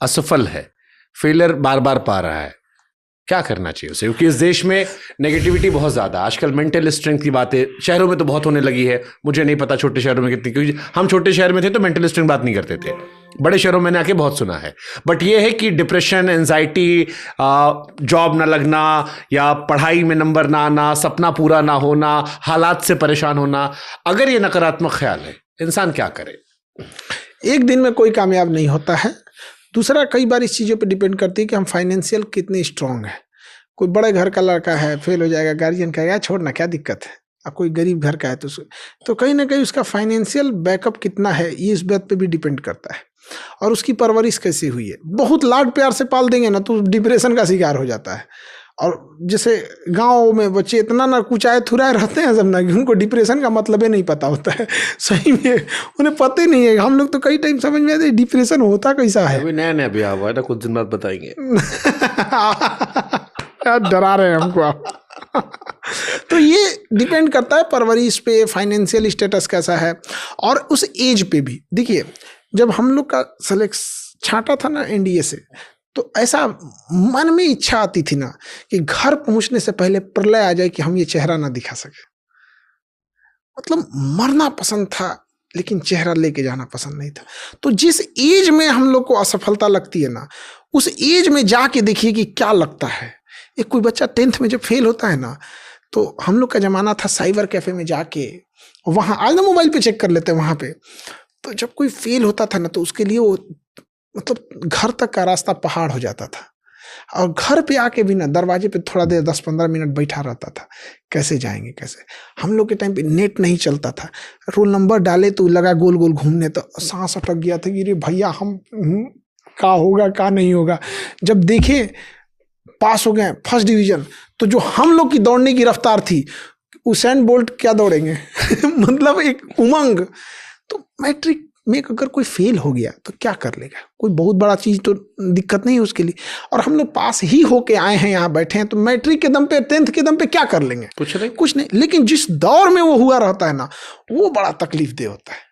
असफल है, फेलियर बार बार पा रहा है, क्या करना चाहिए उसे? क्योंकि इस देश में नेगेटिविटी बहुत ज्यादा, आजकल मेंटल स्ट्रेंथ की बातें शहरों में तो बहुत होने लगी है, मुझे नहीं पता छोटे शहरों में कितनी, क्योंकि हम छोटे शहर में थे तो मेंटल स्ट्रेंथ बात नहीं करते थे, बड़े शहरों में मैंने आके बहुत सुना है। बट ये है कि डिप्रेशन, एंजाइटी, जॉब ना लगना या पढ़ाई में नंबर ना आना, सपना पूरा ना होना, हालात से परेशान होना, अगर ये नकारात्मक ख्याल है, इंसान क्या करे? एक दिन में कोई कामयाब नहीं होता है। दूसरा, कई बार इस चीज़ों पे डिपेंड करती है कि हम फाइनेंशियल कितने स्ट्रांग है। कोई बड़े घर का लड़का है, फेल हो जाएगा, गार्जियन कहेगा छोड़ना क्या दिक्कत है। और कोई गरीब घर का है तो कहीं ना कहीं उसका फाइनेंशियल बैकअप कितना है, ये इस बात पे भी डिपेंड करता है। और उसकी परवरिश कैसी हुई है। बहुत लाड प्यार से पाल देंगे ना तो डिप्रेशन का शिकार हो जाता है। और जैसे गाँव में बच्चे इतना ना कुचाए थुराए रहते हैं सब ना, कि उनको डिप्रेशन का मतलब ही नहीं पता होता है। सही में उन्हें पता ही नहीं है। हम लोग तो कई टाइम समझ में आते डिप्रेशन होता कैसा है। अभी नया नया भी हुआ है ना, कुछ दिन बाद बताएंगे। डरा रहे हैं हमको आप। तो ये डिपेंड करता है परवरिश पे, फाइनेंशियल स्टेटस कैसा है, और उस एज पे भी। देखिए, जब हम लोग का सिलेक्शन छांटा था ना एनडीए से, तो ऐसा मन में इच्छा आती थी ना कि घर पहुंचने से पहले प्रलय आ जाए कि हम ये चेहरा ना दिखा सके। मतलब मरना पसंद था लेकिन चेहरा लेके जाना पसंद नहीं था। तो जिस एज में हम लोग को असफलता लगती है ना, उस एज में जाके देखिए कि क्या लगता है। एक कोई बच्चा 10th में जब फेल होता है ना, तो हम लोग का जमाना था साइबर कैफे में जाके, वहाँ आज ना मोबाइल पे चेक कर लेते हैं वहाँ पे। तो जब कोई फेल होता था ना, तो उसके लिए वो मतलब घर तक का रास्ता पहाड़ हो जाता था। और घर पे आके भी ना दरवाजे पे थोड़ा देर 10-15 मिनट बैठा रहता था, कैसे जाएंगे कैसे। हम लोग के टाइम पे नेट नहीं चलता था, रोल नंबर डाले तो लगा गोल गोल घूमने, तो सांस अटक गया था कि रे भैया हम का होगा का नहीं होगा। जब देखे पास हो गए फर्स्ट डिवीजन, तो जो हम लोग की दौड़ने की रफ्तार थी, उसेन बोल्ट क्या दौड़ेंगे। मतलब एक उमंग। तो मैट्रिक में अगर कोई फेल हो गया तो क्या कर लेगा, कोई बहुत बड़ा चीज़ तो दिक्कत नहीं है उसके लिए। और हम लोग पास ही होके आए हैं, यहाँ बैठे हैं, तो मैट्रिक के दम पे 10th के दम पे क्या कर लेंगे, कुछ नहीं। लेकिन जिस दौर में वो हुआ रहता है ना, वो बड़ा तकलीफ दे होता है।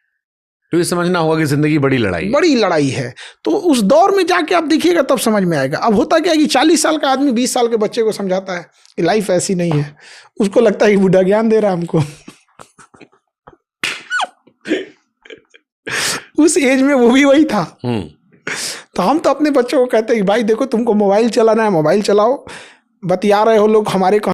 तो ये समझना होगा कि जिंदगी बड़ी लड़ाई है। तो उस दौर में जाके आप देखिएगा तब समझ में आएगा। अब होता क्या है कि 40 साल का आदमी 20 साल के बच्चे को समझाता है कि लाइफ ऐसी नहीं है, उसको लगता है कि बुढ़ा ज्ञान दे रहा है हमको। उस एज में वो भी वही था। तो हम तो अपने बच्चों को कहते हैं कि भाई देखो, तुमको मोबाइल चलाना है, मोबाइल चलाओ, बतिया रहे हो लोग हमारे